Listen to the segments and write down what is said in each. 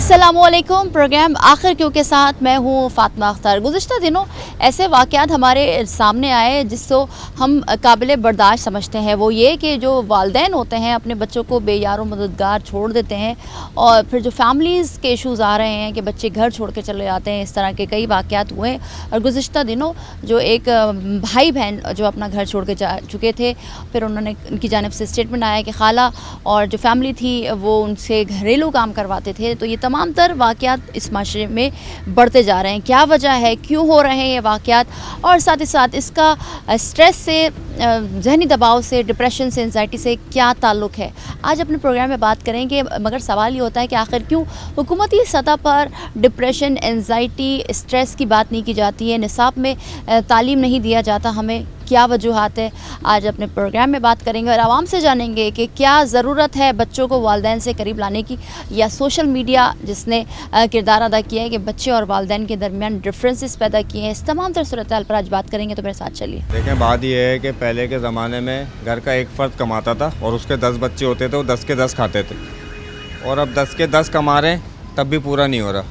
अस्सलामुअलैकुम। प्रोग्राम आखिर क्यों के साथ मैं हूँ फ़ातिमा अख्तर। गुज़िश्ता दिनों ऐसे वाक़यात हमारे सामने आए जिसको हम काबिल बर्दाश्त समझते हैं। वो ये कि जो वालिदैन होते हैं अपने बच्चों को बेयारो मददगार छोड़ देते हैं, और फिर जो फैमिलीज़ के इशूज़ आ रहे हैं कि बच्चे घर छोड़ के चले जाते हैं। इस तरह के कई वाक़यात हुए हैं। और गुज़िश्ता दिनों जो एक भाई बहन जो अपना घर छोड़ के जा चुके थे, फिर उन्होंने उनकी जानिब से स्टेटमेंट आया कि खाला और जो फैमिली थी वो उनसे घरेलू काम करवाते थे। तो ये तमाम तर वाक़यात इस माशरे में बढ़ते जा रहे हैं। क्या वजह है, क्यों हो रहे हैं ये वाक़यात, और साथ ही साथ इसका स्ट्रेस से, ज़हनी दबाव से, डिप्रेशन से, एंजाइटी से क्या ताल्लुक़ है, आज अपने प्रोग्राम में बात करेंगे। मगर सवाल ये होता है कि आखिर क्यों हुकूमती सतह पर डिप्रेशन, एंजाइटी, स्ट्रेस की बात नहीं की जाती है, निसाब में तालीम नहीं दिया जाता, हमें क्या वजूहात है, आज अपने प्रोग्राम में बात करेंगे। और आवाम से जानेंगे कि क्या ज़रूरत है बच्चों को वालिदैन से करीब लाने की, या सोशल मीडिया जिसने किरदार अदा किया है कि बच्चे और वालिदैन के दरमियान डिफरेंसेस पैदा किए हैं। इस तमाम तर सूरत हाल पर आज बात करेंगे, तो मेरे साथ चलिए। देखें, बात यह है कि पहले के ज़माने में घर का एक फ़र्द कमाता था और उसके 10 बच्चे होते थे, वो 10 के 10 खाते थे। और अब 10 के 10 कमा रहे हैं तब भी पूरा नहीं हो रहा।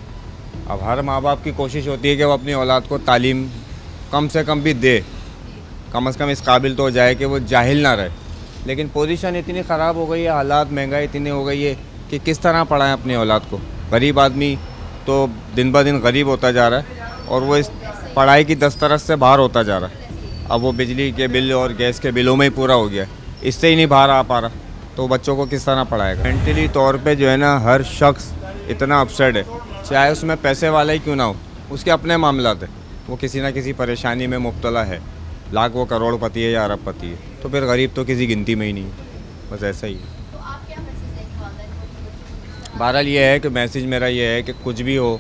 अब हर माँ बाप की कोशिश होती है कि वो अपनी औलाद को तालीम कम से कम भी दे, कम से कम इस काबिल तो हो जाए कि वो जाहिल ना रहे। लेकिन पोजीशन इतनी ख़राब हो गई है, हालात, महंगाई इतनी हो गई है कि किस तरह पढ़ाएं अपनी औलाद को। गरीब आदमी तो दिन ब दिन गरीब होता जा रहा है और वो इस पढ़ाई की दस्तरस से बाहर होता जा रहा है। अब वो बिजली के बिल और गैस के बिलों में ही पूरा हो गया है, इससे ही नहीं बाहर आ पा रहा, तो बच्चों को किस तरह पढ़ाएगा। मेंटली तौर पे जो है ना, हर शख्स इतना अपसेट है, चाहे उसमें पैसे वाला ही क्यों ना हो, उसके अपने मामलात है, वो किसी ना किसी परेशानी में मुब्तला है। लाख वो करोड़पति है या अरबपति है, तो फिर गरीब तो किसी गिनती में ही नहीं है। बस ऐसा ही है। तो आप क्या मैसेज देंगे वालिदैन को? बहरहाल ये है कि मैसेज मेरा ये है कि कुछ भी हो,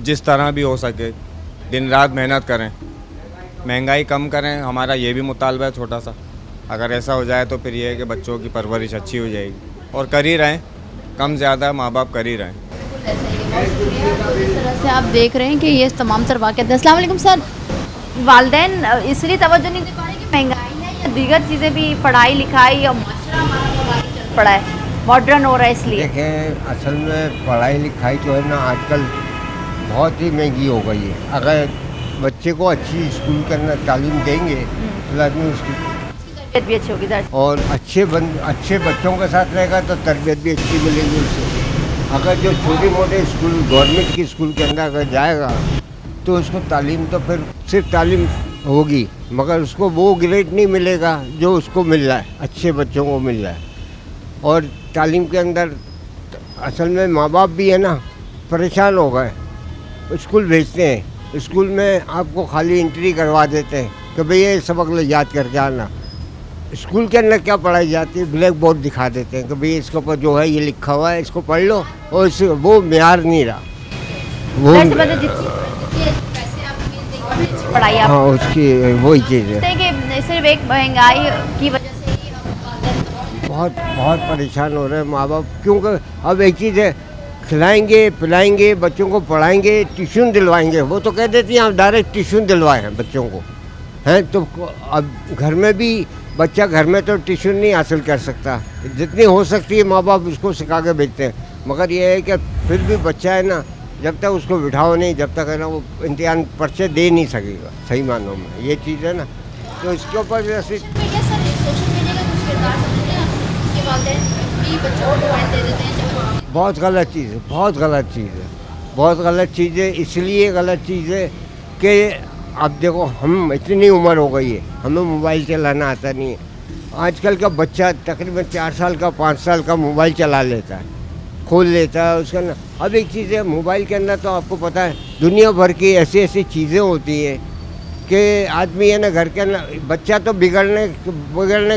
जिस तरह भी हो सके, दिन रात मेहनत करें, महंगाई कम करें। हमारा ये भी मुतालबा है छोटा सा। अगर ऐसा हो जाए तो फिर ये है कि बच्चों की परवरिश अच्छी हो जाएगी। और कर ही रहें, कम ज़्यादा माँ बाप कर ही रहें। बिल्कुल ऐसा ही है। बहुत शुक्रिया। तो जिस तरह से आप देख रहे हैं कि ये तमाम तर वाक़यात। अस्सलाम वालेकुम सर। वालिदैन इसलिए तवज्जो नहीं दे पा रहे कि महंगाई है, या दीगर चीज़ें भी, पढ़ाई लिखाई और माशरा हमारा मॉडर्न चल पड़ा है, मॉडर्न हो रहा है इसलिए? देखें, असल में पढ़ाई लिखाई जो है ना आजकल बहुत ही महंगी हो गई है। अगर बच्चे को अच्छी स्कूल के अंदर तालीम देंगे तो आदमी उसकी तरबियत भी अच्छी होगी दर्ज। और अच्छे बच्चों के साथ रहेगा तो तरबियत भी अच्छी मिलेगी उससे। अगर जो छोटे मोटे स्कूल, गवर्नमेंट की स्कूल के अंदर अगर जाएगा तो उसको तालीम तो फिर सिर्फ तालीम होगी, मगर उसको वो ग्रेड नहीं मिलेगा जो उसको मिल रहा है, अच्छे बच्चों को मिल रहा है। और तालीम के अंदर असल में माँ बाप भी है ना परेशान हो गए। स्कूल भेजते हैं, स्कूल में आपको खाली एंट्री करवा देते हैं कि भाई ये सबक याद करके आना। स्कूल के अंदर क्या पढ़ाई जाती है, ब्लैक बोर्ड दिखा देते हैं कि भाई इसके ऊपर जो है ये लिखा हुआ है, इसको पढ़ लो। और वो मेयार नहीं रहा, वो पढ़ाई हाँ उसकी वही चीज़ है कि सिर्फ एक महंगाई की वजह से ही अब बहुत परेशान हो रहे हैं माँ बाप। क्योंकि अब एक चीज़ है, खिलाएंगे पिलाएंगे बच्चों को, पढ़ाएंगे, ट्यूशन दिलवाएंगे। वो तो कह देती हैं आप डायरेक्ट ट्यूशन दिलवाए हैं बच्चों को, हैं तो अब घर में भी बच्चा घर में तो ट्यूशन नहीं हासिल कर सकता। जितनी हो सकती है माँ बाप उसको सिखा के भेजते हैं, मगर ये है कि फिर भी बच्चा है ना, जब तक उसको बिठाओ नहीं, जब तक है ना वो इम्तिहान पर्चे दे नहीं सकेगा सही मानों में। ये चीज़ है ना, तो इसके ऊपर जैसे बहुत गलत चीज़ है, बहुत गलत चीज़ है, बहुत गलत चीज़ है। इसलिए गलत चीज़ है कि अब देखो, हम इतनी उम्र हो गई है, हमें मोबाइल चलाना आता नहीं है। आजकल का बच्चा तकरीबन 4 साल का, 5 साल का मोबाइल चला लेता है, खोल लेता है उसका ना। अब एक चीज़ है, मोबाइल के अंदर तो आपको पता है दुनिया भर की ऐसी ऐसी चीज़ें होती हैं कि आदमी है ना घर के अंदर, बच्चा तो बिगड़ने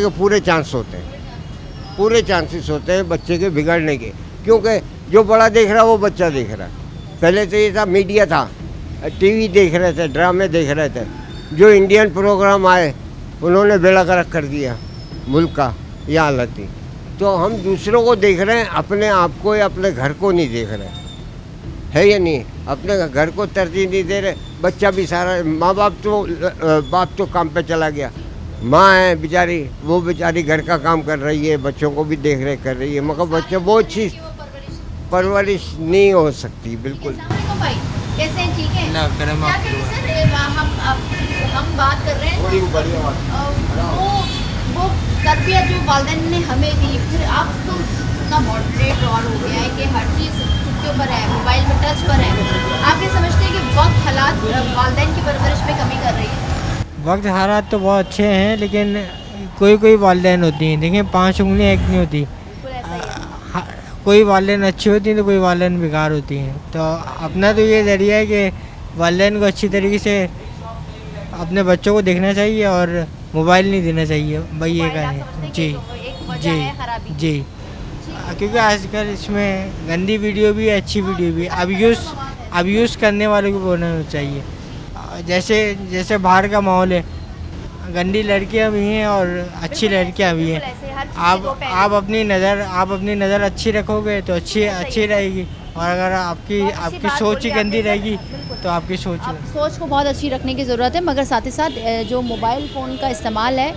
के पूरे चांस होते हैं, पूरे चांसेस होते हैं बच्चे के बिगड़ने के। क्योंकि जो बड़ा देख रहा है वो बच्चा देख रहा है। पहले तो ये था, मीडिया था, टीवी देख रहे थे, ड्रामे देख रहे थे। जो इंडियन प्रोग्राम आए उन्होंने बेड़ा गर्क कर दिया मुल्क का, यह हालत थी। तो हम दूसरों को देख रहे हैं, अपने आप को या अपने घर को नहीं देख रहे, है या नहीं? अपने घर को तरजीह नहीं दे रहे। बच्चा भी सारा, माँ बाप तो काम पे चला गया, माँ है बेचारी, वो बेचारी घर का काम कर रही है, बच्चों को भी देख रेख कर रही है, मगर बच्चे वो चीज़ परवरिश नहीं हो सकती बिल्कुल। अस्सलामुअलैकुम भाई, कैसे हैं? ठीक है। ना करम क्या करें सर, हम बात कर रहे हैं वो तरबियत जो वालिदैन ने हमें दी, फिर अब तो इतना मॉडरेट और हो गया है कि हर चीज़ चुटकियों पर है, मोबाइल में टच पर है। आप ये समझते हैं कि वक्त हालात वालिदैन की परवरिश में कमी कर रही है? वक्त हालात तो बहुत अच्छे हैं, लेकिन कोई कोई वालिदैन होती हैं, देखिए 5 उंगलियां एक नहीं होती। बिल्कुल ऐसा ही है। कोई वालिदैन अच्छी होती हैं तो कोई वालिदैन बेकार होती हैं। तो अपना तो ये ज़रिया है कि वालिदैन को अच्छी तरीके से अपने बच्चों को देखना चाहिए और मोबाइल नहीं देना चाहिए, भाई ये मोबाइल आप कहें। समझते हैं जी कि एक वजह है खराबी? जी, क्योंकि आजकल इसमें गंदी वीडियो भी है, अच्छी वीडियो भी है। अब यूज़ करने वालों को बोलना चाहिए। जैसे जैसे बाहर का माहौल है, गंदी लड़कियां भी हैं और अच्छी लड़कियां भी हैं। बिल्कुल ऐसे हर चीज़ के दो पहलू। आप अपनी नज़र अच्छी रखोगे तो अच्छी रहेगी, और अगर आपकी बहुत अच्छी आपकी बात सोच बोली ही गंदी आपने रहेगी सर, बिल्कुल। तो आपकी सोच अब सोच को बहुत अच्छी रखने की ज़रूरत है, मगर साथ ही साथ जो मोबाइल फ़ोन का इस्तेमाल है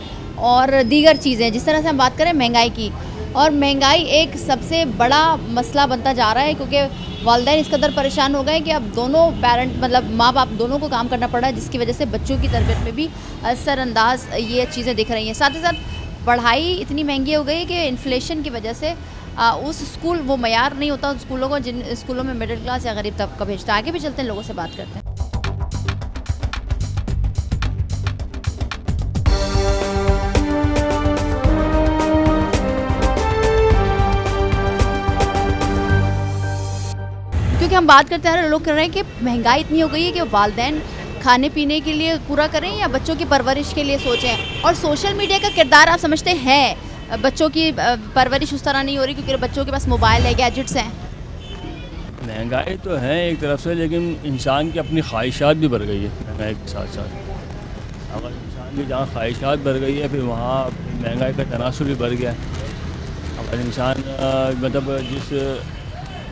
और दीगर चीज़ें, जिस तरह से हम बात करें महंगाई की, और महंगाई एक सबसे बड़ा मसला बनता जा रहा है, क्योंकि वालिदैन इस कदर परेशान हो गए कि अब दोनों पेरेंट मतलब माँ बाप दोनों को काम करना पड़ रहा है, जिसकी वजह से बच्चों की तरबियत में भी असरअंदाज ये चीज़ें दिख रही हैं। साथ ही साथ पढ़ाई इतनी महंगी हो गई कि इन्फ्लेशन की वजह से उस स्कूल वो मयार नहीं होता उन स्कूलों को जिन स्कूलों में मिडिल क्लास या गरीब तबका भेजता है। आगे भी चलते हैं, लोगों से बात करते हैं। क्योंकि हम बात करते हैं, लोग कर रहे हैं कि महंगाई इतनी हो गई है कि वालिदैन खाने पीने के लिए पूरा करें या बच्चों की परवरिश के लिए सोचें। और सोशल मीडिया का किरदार आप समझते हैं बच्चों की परवरिश उस तरह नहीं हो रही, क्योंकि बच्चों के पास मोबाइल है, गैजेट्स हैं। महंगाई तो है एक तरफ से, लेकिन इंसान की अपनी ख्वाहिशात भी बढ़ गई है महंगाई के साथ साथ। अगर इंसान की जहाँ ख्वाहिशात बढ़ गई है, फिर वहाँ महंगाई का तनासुर भी बढ़ गया है। अगर इंसान मतलब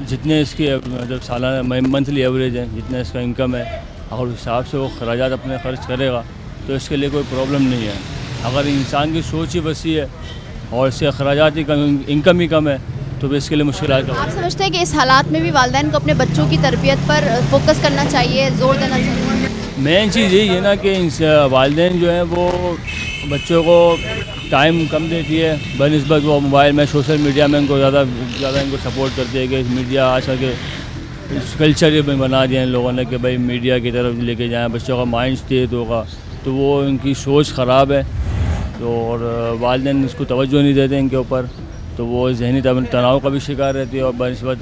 जितने इसके मतलब सालाना मंथली एवरेज है, जितना इसका इनकम है, अगर उस हिसाब से वो खर्चात अपने खर्च करेगा तो इसके लिए कोई प्रॉब्लम नहीं है। अगर इंसान की सोच ही वसी है और इससे खर्चात ही कम, इनकम ही कम है, तो फिर इसके लिए मुश्किल का। आप समझते हैं कि इस हालात में भी वालिदैन को अपने बच्चों की तरबियत पर फोकस करना चाहिए, जोर देना चाहिए? मेन चीज़ यही है ना कि वालिदैन जो है वो बच्चों को टाइम कम देती है, बनिस्बत वो मोबाइल में सोशल मीडिया में इनको ज़्यादा इनको सपोर्ट करती है कि मीडिया आजकल के कल्चर ये बना दिया इन लोगों ने कि भाई मीडिया की तरफ लेके जाएं, बच्चों का माइंड स्टेट होगा, तो वो इनकी सोच ख़राब है। तो और वालिदैन इसको तवज्जो नहीं देते इनके ऊपर, तो वो जहनी तनाव का भी शिकार रहती है और बनिस्बत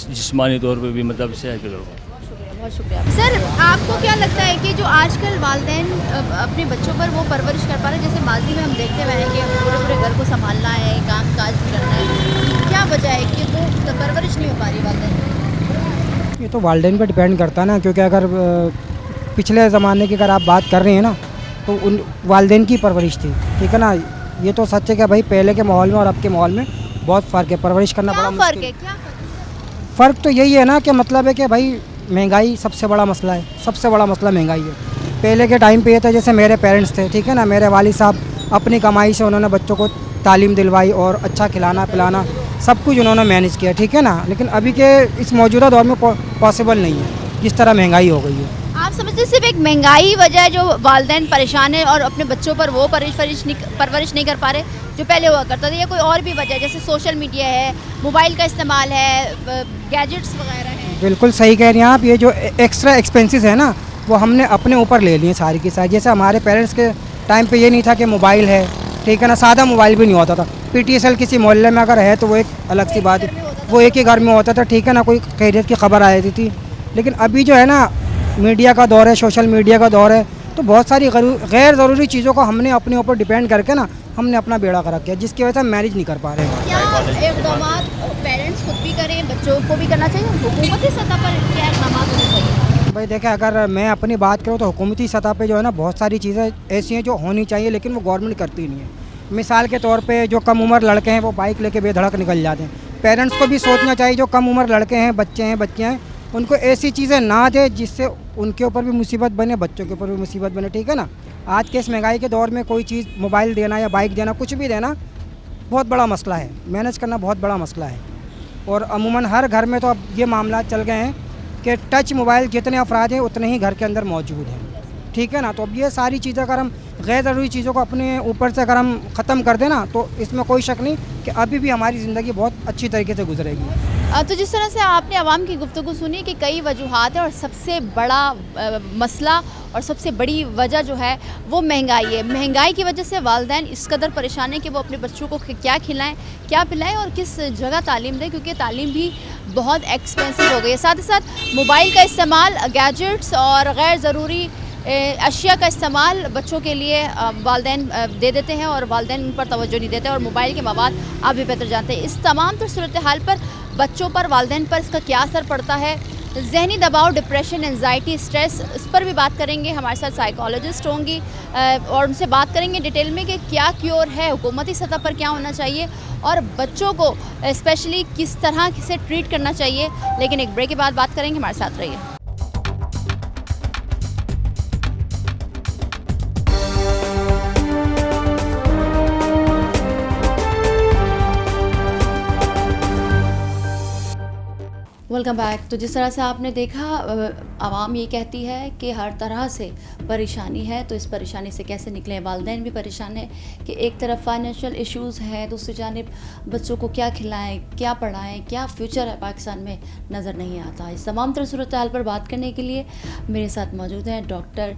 जिस्मानी तौर पर भी मतलब सेहत के तौर पर। बहुत शुक्रिया सर। आपको क्या लगता है कि जो आजकल वालिदैन अपने बच्चों पर वो परवरिश कर पा रहे हैं, जैसे माजी में हम देखते हुए हैं कि पूरे पूरे घर को संभालना है, काम काज भी करना है, क्या वजह है कि वो परवरिश नहीं हो पा रही वालिदैन? ये तो वालिदैन पर डिपेंड करता है ना, क्योंकि अगर पिछले ज़माने की अगर आप बात कर रहे हैं ना, तो उन वालिदैन की परवरिश थी, ठीक है ना। ये तो सच है कि भाई पहले के माहौल में और अब के माहौल में बहुत फ़र्क है, परवरिश करना बड़ा क्या फ़र्क मुश्किल है? क्या फ़र्क तो यही है ना कि मतलब है कि भाई महंगाई सबसे बड़ा मसला है, सबसे बड़ा मसला महंगाई है। पहले के टाइम पे ये था, जैसे मेरे पेरेंट्स थे, ठीक है ना, मेरे वालिद साहब अपनी कमाई से उन्होंने बच्चों को तालीम दिलवाई और अच्छा खिलाना पिलाना सब कुछ उन्होंने मैनेज किया, ठीक है ना। लेकिन अभी के इस मौजूदा दौर में पॉसिबल नहीं है, जिस तरह महंगाई हो गई है। आप समझते सिर्फ एक महंगाई वजह है जो वालिदैन परेशान है और अपने बच्चों पर वो परवरिश नहीं कर पा रहे जो पहले हुआ करता था, या कोई और भी वजह है, जैसे सोशल मीडिया है, मोबाइल का इस्तेमाल है, गैजेट्स वगैरह हैं? बिल्कुल सही कह रही हैं आप। ये जो एक्स्ट्रा एक्सपेंसेस है ना, वो हमने अपने ऊपर ले लिए सारी की सारी। जैसे हमारे पेरेंट्स के टाइम पे ये नहीं था कि मोबाइल है, ठीक है ना, सादा मोबाइल भी नहीं होता था। PTSL किसी मोहल्ले में अगर है तो वो एक अलग सी बात है, वो एक ही घर में होता था, ठीक है ना, कोई खैरियत की खबर आ जाती थी। लेकिन अभी जो है ना, मीडिया का दौर है, सोशल मीडिया का दौर है, तो बहुत सारी गैर ज़रूरी चीज़ों को हमने अपने ऊपर डिपेंड करके ना हमने अपना बेड़ा कर रखा है, जिसकी वजह से हम मैनेज नहीं कर पा रहे हैं। क्या इक़दाम पेरेंट्स खुद भी करें, बच्चों को भी करना चाहिए, हुकूमती सतह पर क्या इक़दाम होने चाहिए? भाई देखें, अगर मैं अपनी बात करूँ तो हुकूमती सतह पे जो है ना, बहुत सारी चीज़ें ऐसी हैं जो होनी चाहिए, लेकिन वो गवर्नमेंट करती नहीं है। मिसाल के तौर पे जो कम उम्र लड़के हैं वो बाइक लेके बेधड़क निकल जाते हैं। पेरेंट्स को भी सोचना चाहिए, जो कम उम्र लड़के हैं, बच्चे हैं, बच्चियाँ हैं, उनको ऐसी चीज़ें ना दे जिससे उनके ऊपर भी मुसीबत बने, बच्चों के ऊपर भी मुसीबत बने, ठीक है ना। आज के इस महंगाई के दौर में कोई चीज़, मोबाइल देना या बाइक देना, कुछ भी देना बहुत बड़ा मसला है, मैनेज करना बहुत बड़ा मसला है। और अमूमन हर घर में तो अब ये मामला चल गए हैं कि टच मोबाइल जितने अफराद हैं उतने ही घर के अंदर मौजूद हैं, ठीक है ना। तो अब ये सारी चीज़ें अगर हम गैर ज़रूरी चीज़ों को अपने ऊपर से अगर हम ख़त्म कर दें ना, तो इसमें कोई शक नहीं कि अभी भी हमारी ज़िंदगी बहुत अच्छी तरीके से गुजरेगी। तो जिस तरह से आपने आवाम की गुफ्तगू सुनी कि कई वजूहात हैं और सबसे बड़ा मसला और सबसे बड़ी वजह जो है वो महंगाई है। महंगाई की वजह से वालिदैन इस कदर परेशान हैं कि वो अपने बच्चों को क्या खिलाएं, क्या पिलाएं और किस जगह तालीम दें, क्योंकि तालीम भी बहुत एक्सपेंसिव हो गई है। साथ ही साथ मोबाइल का इस्तेमाल, गैजेट्स और गैर ज़रूरी अशिया का इस्तेमाल बच्चों के लिए वालिदैन दे देते हैं और वालिदैन उन पर तवज्जो नहीं देते और मोबाइल के मवाद आप भी बेहतर जानते हैं। इस तमाम तर सूरत हाल पर बच्चों पर, वालिदैन पर इसका क्या असर पड़ता है, जहनी दबाव, डिप्रेशन, एंजाइटी, स्ट्रेस, इस पर भी बात करेंगे। हमारे साथ साइकोलॉजिस्ट होंगी और उनसे बात करेंगे डिटेल में कि क्या क्योर है, हुकूमती सतह पर क्या होना चाहिए और बच्चों को स्पेशली किस तरह से ट्रीट करना चाहिए। लेकिन एक ब्रेक के बाद बात करेंगे, हमारे साथ रहिए। Welcome back. तो जिस तरह से आपने देखा, आवाम ये कहती है कि हर तरह से परेशानी है, तो इस परेशानी से कैसे निकलें। वालिदैन भी परेशान है कि एक तरफ फाइनेंशियल इश्यूज़ हैं, दूसरी जानिब बच्चों को क्या खिलाएं, क्या पढ़ाएं, क्या फ्यूचर है पाकिस्तान में, नज़र नहीं आता। इस तमाम तरह सूरत हाल पर बात करने के लिए मेरे साथ मौजूद हैं डॉक्टर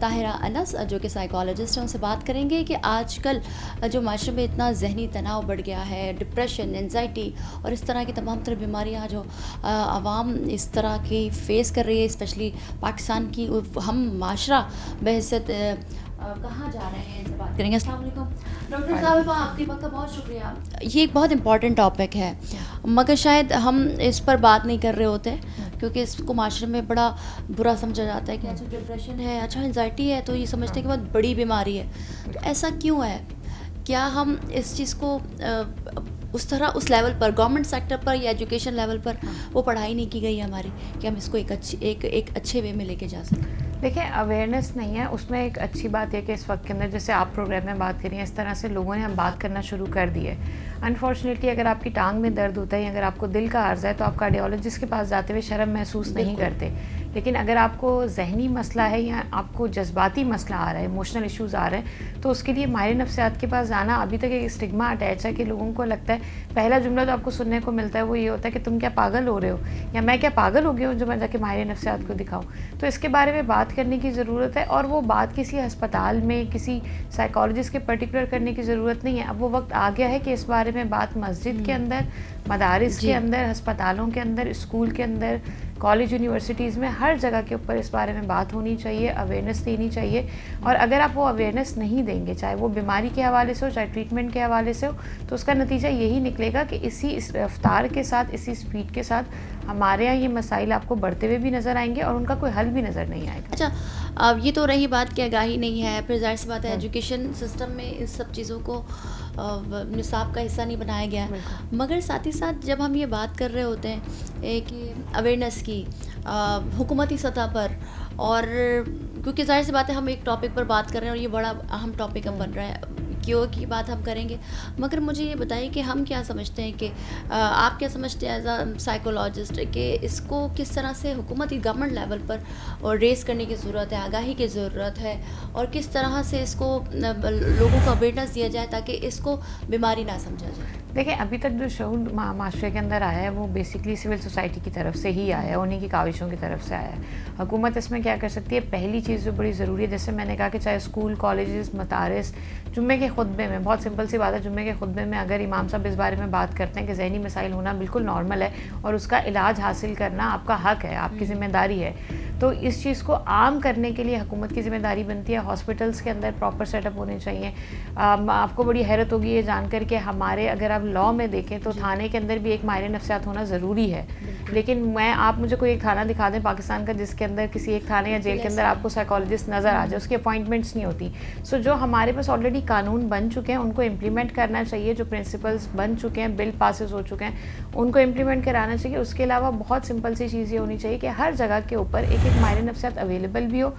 ताहिरा अनस, जो कि साइकोलॉजिस्ट हैं। उनसे बात करेंगे कि आजकल जो माशरे में इतना जहनी तनाव बढ़ गया है, डिप्रेशन, एंजाइटी और इस तरह की तमाम तरह बीमारियाँ जो आवाम इस तरह की फ़ेस कर रही है, स्पेशली पाकिस्तान की, हम माशरा बहसत कहाँ जा रहे हैं, इनसे बात करेंगे। अस्सलाम वालेकुम डॉक्टर साहब, आपके वक्त का बहुत शुक्रिया। ये एक बहुत इंपॉर्टेंट टॉपिक है, मगर शायद हम इस पर बात नहीं कर रहे होते क्योंकि इसको माशरे में बड़ा बुरा समझा जाता है कि अच्छा डिप्रेशन है, अच्छा एंजाइटी है, तो ये समझते हैं कि बहुत बड़ी बीमारी है। तो ऐसा क्यों है? क्या हम इस चीज़ को उस तरह, उस लेवल पर, गवर्नमेंट सेक्टर पर या एजुकेशन लेवल पर वो पढ़ाई नहीं की गई है हमारी कि हम इसको एक अच्छे वे में लेके जा सकें? देखिए, अवेयरनेस नहीं है उसमें। एक अच्छी बात है कि इस वक्त के अंदर, जैसे आप प्रोग्राम में बात करिए, इस तरह से लोगों ने हम बात करना शुरू कर दी है। अनफॉर्चुनेटली अगर आपकी टांग में दर्द होता है, अगर आपको दिल का अर्ज़ है, तो आप कार्डियोलॉजिस्ट के पास जाते हुए शर्म महसूस नहीं करते। लेकिन अगर आपको जहनी मसला है या आपको जज्बाती मसला आ रहा है, इमोशनल इश्यूज़ आ रहे हैं, तो उसके लिए माहिर नफ्सियात के पास जाना अभी तक एक स्टिग्मा अटैच है कि लोगों को लगता है, पहला जुमला तो आपको सुनने को मिलता है वो ये होता है कि तुम क्या पागल हो रहे हो, या मैं क्या पागल हो गया हूँ जो मैं जाके माहिर नफ्सियात को दिखाऊँ। तो इसके बारे में बात करने की ज़रूरत है, और वो बात किसी अस्पताल में किसी साइकोलॉजिस्ट के पर्टिकुलर करने की ज़रूरत नहीं है। अब वो वक्त आ गया है कि इस बारे में बात मस्जिद के अंदर, मदारिस के अंदर, अस्पतालों के अंदर, स्कूल के अंदर, कॉलेज, यूनिवर्सिटीज़ में, हर जगह के ऊपर इस बारे में बात होनी चाहिए, अवेयरनेस देनी चाहिए। और अगर आप वो अवेयरनेस नहीं देंगे, चाहे वो बीमारी के हवाले से हो, चाहे ट्रीटमेंट के हवाले से हो, तो उसका नतीजा यही निकलेगा कि इस रफ्तार के साथ, इसी स्पीड के साथ हमारे यहाँ ये मसाइल आपको बढ़ते हुए भी नज़र आएंगे और उनका कोई हल भी नज़र नहीं आएगा। अच्छा, अब ये तो रही बात कि आगाही नहीं है, फिर जाहिर सी बात है एजुकेशन सिस्टम में इस सब चीज़ों को निसाब का हिस्सा नहीं बनाया गया है। मगर साथ ही साथ जब हम ये बात कर रहे होते हैं कि अवेयरनेस की हुकूमती सतह पर, और क्योंकि जाहिर सी बात है हम एक टॉपिक पर बात कर रहे हैं और ये बड़ा अहम टॉपिक अब बन रहा है, क्यों की बात हम करेंगे। मगर मुझे ये बताइए कि हम क्या समझते हैं कि आप क्या समझते हैं एज अ साइकोलॉजिस्ट कि इसको किस तरह से हुकूमती गवर्नमेंट लेवल पर और रेस करने की ज़रूरत है, आगाही की ज़रूरत है, और किस तरह से इसको लोगों को अवेयरनेस दिया जाए ताकि इसको बीमारी ना समझा जाए? देखिए, अभी तक जो शऊर माशरे के अंदर आया है वो बेसिकली सिविल सोसाइटी की तरफ से ही आया है, उन्हीं की काविशों की तरफ से आया है। हुकूमत इसमें क्या कर सकती है? पहली चीज़ जो बड़ी ज़रूरी है, जैसे मैंने कहा कि चाहे स्कूल, कॉलेजेस, मदारिस, जुम्मे के खुतबे में, बहुत सिंपल सी बात है, जुम्मे के खुतबे में अगर इमाम साहब इस बारे में बात करते हैं कि ज़हनी मसाइल होना बिल्कुल नॉर्मल है और उसका इलाज हासिल करना आपका हक़ है, आपकी ज़िम्मेदारी है, तो इस चीज़ को आम करने के लिए हुकूमत की ज़िम्मेदारी बनती है। हॉस्पिटल्स के अंदर प्रॉपर सेटअप होने चाहिए। आपको बड़ी हैरत होगी ये जानकर के, हमारे अगर आप लॉ में देखें तो थाने के अंदर भी एक माहिर नफ्सियात होना ज़रूरी है। लेकिन आप मुझे कोई एक थाना दिखा दें पाकिस्तान का जिसके अंदर किसी एक थाने या जेल के अंदर आपको साइकोलॉजिस्ट नज़र आ जाए, उसकी अपॉइंटमेंट्स नहीं होती। सो जो हमारे पास ऑलरेडी कानून बन चुके हैं उनको इम्प्लीमेंट करना चाहिए, जो प्रिंसिपल्स बन चुके हैं, बिल पासेस हो चुके हैं, उनको इम्प्लीमेंट कराना चाहिए। उसके अलावा बहुत सिंपल सी चीज़ ये होनी चाहिए कि हर जगह के ऊपर एक माहिर नफ्सियात अवेलेबल भी हो,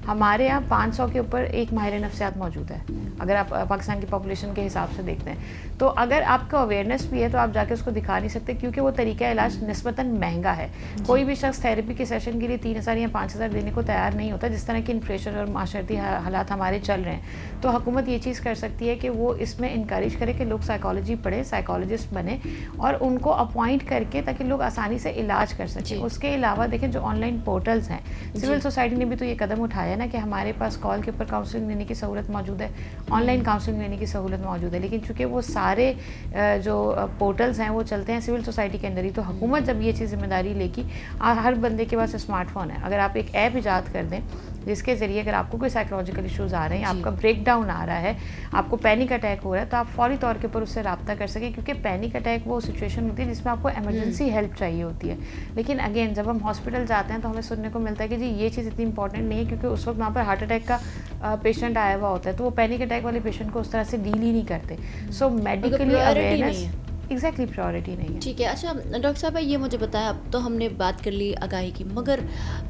हमारे यहाँ 500 के ऊपर एक माहिर नफ्सियात मौजूद है, अगर आप पाकिस्तान की पॉपुलेशन के हिसाब से देखते हैं। तो अगर आपका अवेयरनेस भी है तो आप जाके उसको दिखा नहीं सकते, क्योंकि वो तरीका इलाज निस्बतन महंगा है। कोई भी शख्स थेरेपी के सेशन के लिए 3000 या 5000 देने को तैयार नहीं होता, जिस तरह की इन्फ्लेशन और माशरती हालात हमारे चल रहे हैं। तो हुकूमत ये चीज़ कर सकती है कि वो इसमें इंकरेज करे कि लोग साइकोलॉजी पढ़ें, साइकोलॉजिस्ट बने और उनको अपॉइंट करके, ताकि लोग आसानी से इलाज कर सकें। उसके अलावा देखें जो ऑनलाइन पोर्टल्स हैं, सिविल सोसाइटी ने भी तो ये कदम उठाया ना कि हमारे पास कॉल के ऊपर काउंसलिंग लेने की सहूलत मौजूद है, ऑनलाइन काउंसलिंग लेने की सहूलत मौजूद है। लेकिन चूँकि वो सारे जो पोर्टल्स हैं वो चलते हैं सिविल सोसाइटी के अंदर ही, तो हुकूमत जब ये चीज़ जिम्मेदारी लेगी, हर बंदे के पास स्मार्टफोन है, अगर आप एक ऐप ईजाद कर दें जिसके ज़रिए अगर आपको कोई साइकोलॉजिकल इश्यूज़ आ रहे हैं, आपका ब्रेक डाउन आ रहा है, आपको पैनिक अटैक हो रहा है, तो आप फौरी तौर के ऊपर उससे रब्ता कर सकें, क्योंकि पैनिक अटैक वो सिचुएशन होती है जिसमें आपको इमरजेंसी हेल्प चाहिए होती है। लेकिन अगेन जब हम हॉस्पिटल जाते हैं तो हमें सुनने को मिलता है कि जी ये चीज़ इतनी इंपॉर्टेंट नहीं है, क्योंकि उस वक्त वहाँ पर हार्ट अटैक का पेशेंट आया हुआ होता है, तो वो पैनिक अटैक वाले पेशेंट को उस तरह से डील ही नहीं करते। सो मेडिकली अवेयरनेस एग्जैक्टली प्रायोरिटी नहीं है। ठीक है। अच्छा डॉक्टर साहब ये मुझे बताया, अब तो हमने बात कर ली आगाही की, मगर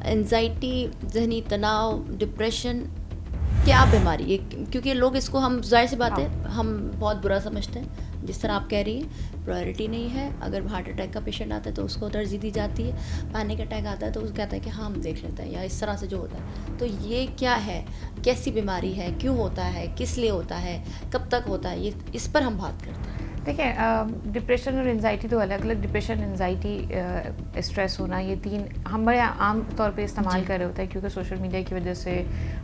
एंजाइटी, जहनी तनाव, डिप्रेशन क्या बीमारी है? क्योंकि लोग इसको, हम जाहिर सी बात है हम बहुत बुरा समझते हैं, जिस तरह आप कह रही हैं प्रायोरिटी नहीं है। अगर हार्ट अटैक का पेशेंट आता है तो उसको तरजीह दी जाती है, पैनिक अटैक आता है तो उसको कहता है कि हाँ हम देख लेते हैं, या इस तरह से जो होता है। तो ये क्या है, कैसी बीमारी है, क्यों होता है, किस लिए होता है, कब तक होता है, ये इस पर हम बात करते हैं। देखिए डिप्रेशन और एंजाइटी तो अलग अलग, डिप्रेशन, एंजाइटी, स्ट्रेस होना, ये तीन हम बड़े आम तौर पे इस्तेमाल कर रहे होते हैं, क्योंकि सोशल मीडिया की वजह से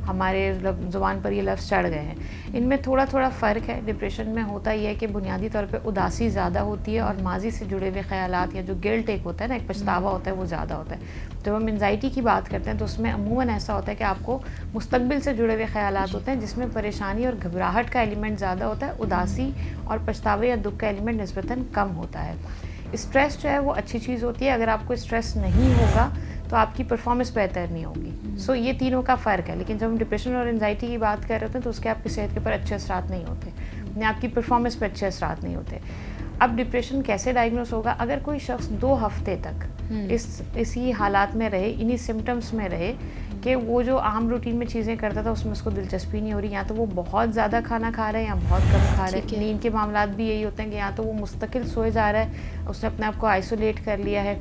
हमारे ज़ुबान पर ये लफ्ज़ चढ़ गए हैं। इनमें थोड़ा थोड़ा फ़र्क है। डिप्रेशन में होता ये है कि बुनियादी तौर पे उदासी ज़्यादा होती है और माजी से जुड़े हुए ख़यालात या जो गिल्ट एक होता है ना, एक पछतावा होता है, वो ज़्यादा होता है। जब हम एंजाइटी की बात करते हैं तो उसमें अमूमन ऐसा होता है कि आपको मुस्तकबिल से जुड़े हुए ख़यालात होते हैं, जिसमें परेशानी और घबराहट का एलिमेंट ज़्यादा होता है, उदासी और पछतावे या दुख का एलिमेंट निस्बतन कम होता है। स्ट्रेस जो है वो अच्छी चीज़ होती है, अगर आपको स्ट्रेस नहीं होगा तो आपकी परफॉर्मेंस बेहतर नहीं होगी। सो ये तीनों का फ़र्क है। लेकिन जब हम डिप्रेशन और एंजाइटी की बात कर रहे होते हैं तो उसके आपकी सेहत के ऊपर अच्छे असरात नहीं होते, या आपकी परफॉर्मेंस पर अच्छे असरात नहीं होते। अब डिप्रेशन कैसे डायग्नोस होगा? अगर कोई शख्स 2 हफ्ते तक इसी हालात में रहे, इन्हीं सिम्टम्स में रहे कि वो जो आम रूटीन में चीज़ें करता था उसमें उसको दिलचस्पी नहीं हो रही, या तो वो बहुत ज़्यादा खाना खा रहा है या बहुत कम खा रहा है। नींद के मामलात भी यही होते हैं कि या तो वो मुस्तकिल सोए जा रहा है, उसने अपने आप को आइसोलेट कर लिया है।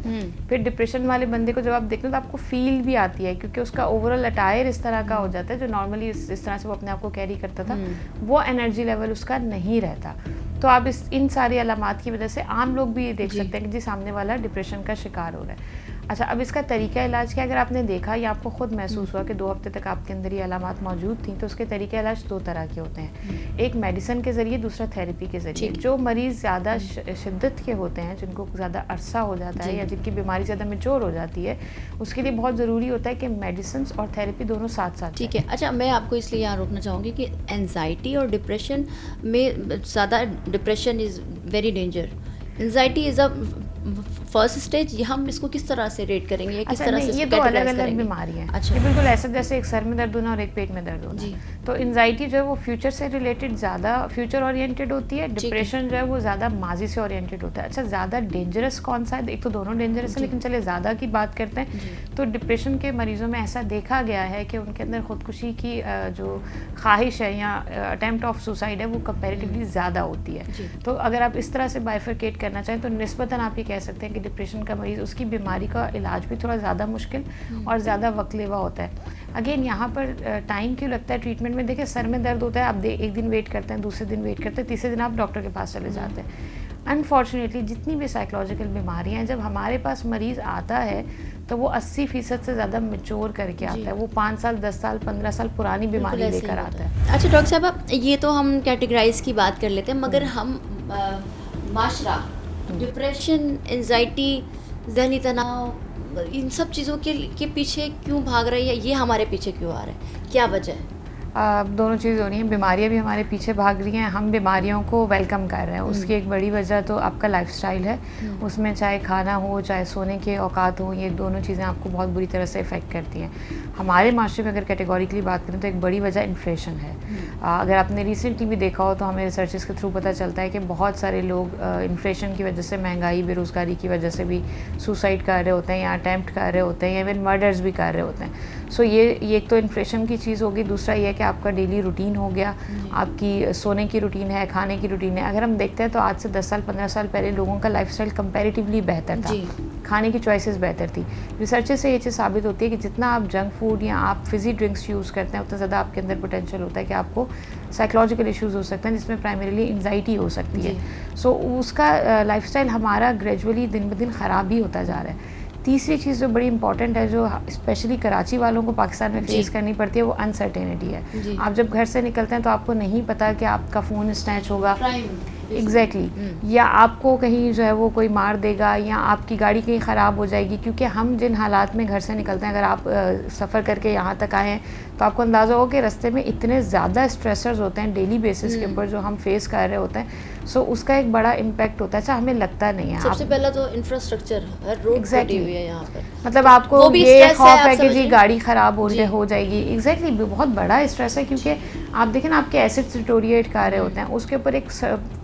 फिर डिप्रेशन वाले बंदे को जब आप देखते हो तो आपको फील भी आती है, क्योंकि उसका ओवरऑल अटायर इस तरह का हो जाता है जो नॉर्मली इस तरह से वो अपने आप को कैरी करता था, वो एनर्जी लेवल उसका नहीं रहता। तो आप इन सारी अलामात की वजह से आम लोग भी ये देख सकते हैं कि जी सामने वाला डिप्रेशन का शिकार हो रहा है। अच्छा, अब इसका तरीका इलाज क्या? अगर आपने देखा या आपको खुद महसूस हुआ कि 2 हफ्ते तक आपके अंदर ये अलामात मौजूद थी, तो उसके तरीका इलाज 2 तरह के होते हैं, एक मेडिसिन के ज़रिए, दूसरा थेरेपी के ज़रिए। जो मरीज़ ज़्यादा शिद्दत के होते हैं, जिनको ज़्यादा अरसा हो जाता है या जिनकी बीमारी ज़्यादा मेच्योर हो जाती है, उसके लिए बहुत ज़रूरी होता है कि मेडिसिन और थेरेपी दोनों साथ साथ। ठीक है। अच्छा, मैं आपको इसलिए यहाँ रोकना चाहूँगी कि एंजाइटी और डिप्रेशन में ज़्यादा, depression is very danger, anxiety is a first stage, हम इसको किस तरह से रेट करेंगे या किस तरह से ये 2 अलग अलग बीमारी हैं। अच्छा, ये बिल्कुल ऐसा जैसे एक सर में दर्द होना और एक पेट में दर्द होना। तो एंजाइटी जो है वो फ्यूचर से रिलेटेड, ज़्यादा फ्यूचर ओरिएंटेड होती है। डिप्रेशन जो है वो ज़्यादा माजी से ओरिएंटेड होता है। अच्छा, ज़्यादा डेंजरस कौन सा है? एक तो दोनों डेंजरस है, लेकिन चले ज़्यादा की बात करते हैं तो डिप्रेशन के मरीज़ों में ऐसा देखा गया है कि उनके अंदर ख़ुदकुशी की जो ख्वाहिश है या अटैम्प्ट ऑफ सुसाइड है वो कंपैरेटिवली ज़्यादा होती है। तो अगर आप इस तरह से बाइफरकेट करना चाहें तो निस्बतन आप ये कह सकते हैं कि डिप्रेशन का मरीज़, उसकी बीमारी का इलाज भी थोड़ा ज़्यादा मुश्किल और ज़्यादा वक्तलेवा होता है। अगेन यहाँ पर टाइम क्यों लगता है ट्रीटमेंट में? देखिए, सर में दर्द होता है, आप एक दिन वेट करते हैं, दूसरे दिन वेट करते हैं, तीसरे दिन आप डॉक्टर के पास चले जाते हैं। अनफॉर्चुनेटली जितनी भी साइकोलॉजिकल बीमारियाँ हैं, जब हमारे पास मरीज़ आता है तो वो 80% से ज़्यादा मेच्योर करके आता है, वो 5 साल, 10 साल, 15 साल पुरानी बीमारी लेकर आता है। अच्छा डॉक्टर साहब, ये तो हम कैटेगराइज की बात कर लेते हैं, मगर हम माशरा, डिप्रेशन, एंजाइटी, ज़हनी तनाव, इन सब चीज़ों के पीछे क्यों भाग रही है? ये हमारे पीछे क्यों आ रहा है? क्या वजह है? दोनों चीज़ हो रही हैं। बीमारियां भी हमारे पीछे भाग रही हैं, हम बीमारियों को वेलकम कर रहे हैं। उसकी एक बड़ी वजह तो आपका लाइफस्टाइल है, उसमें चाहे खाना हो, चाहे सोने के औकात हो, ये दोनों चीज़ें आपको बहुत बुरी तरह से इफ़ेक्ट करती हैं। हमारे माशरे में अगर कैटेगोरिकली बात करें तो एक बड़ी वजह इन्फ्लेशन है। अगर आपने रिसेंटली भी देखा हो तो हमें रिसर्चेस के थ्रू पता चलता है कि बहुत सारे लोग इन्फ्लेशन की वजह से, महंगाई, बेरोज़गारी की वजह से भी सुसाइड कर रहे होते हैं या अटैम्प्ट कर रहे होते हैं या इवन मर्डर्स भी कर रहे होते हैं। सो ये एक तो इन्फ्लेशन की चीज़ होगी, दूसरा ये है कि आपका डेली रूटीन हो गया, आपकी सोने की रूटीन है, खाने की रूटीन है। अगर हम देखते हैं तो आज से 10 साल 15 साल पहले लोगों का लाइफस्टाइल कंपैरेटिवली बेहतर था, खाने की चॉइसेस बेहतर थी। रिसर्च से ये चीज़ साबित होती है कि जितना आप जंक फूड या आप फिजी ड्रिंक्स यूज़ करते हैं उतना ज़्यादा आपके अंदर पोटेंशियल होता है कि आपको साइकोलॉजिकल इश्यूज़ हो सकते हैं, जिसमें प्राइमरीली एंजाइटी हो सकती है। सो उसका लाइफस्टाइल हमारा ग्रेजुअली दिन ब दिन ख़राब ही होता जा रहा है। तीसरी चीज़ जो बड़ी इंपॉर्टेंट है, जो स्पेशली कराची वालों को पाकिस्तान में फेस करनी पड़ती है, वो अनसर्टेनिटी है। आप जब घर से निकलते हैं तो आपको नहीं पता कि आपका फ़ोन स्नैच होगा, एग्जैक्टली या आपको कहीं जो है वो कोई मार देगा, या आपकी गाड़ी कहीं ख़राब हो जाएगी। क्योंकि हम जिन हालात में घर से निकलते हैं, अगर आप सफ़र करके यहाँ तक आए हैं तो आपको अंदाज़ा हो कि रास्ते में इतने ज़्यादा स्ट्रेसर्स होते हैं डेली बेसिस के ऊपर जो हम फेस कर रहे होते हैं। सो उसका एक बड़ा इम्पैक्ट होता है। अच्छा, हमें लगता नहीं है। सबसे पहला तो इंफ्रास्ट्रक्चर, रोड एग्जैक्टली हुई है यहाँ पर, मतलब आपको वो भी ये स्ट्रेस खौफ है, है आप कि जी समझिए। गाड़ी ख़राब हो जाएगी। एग्जैक्टली बहुत बड़ा स्ट्रेस है, क्योंकि आप देखें ना आपके एसिड्स डिटोरिएट कर रहे होते हैं, उसके ऊपर एक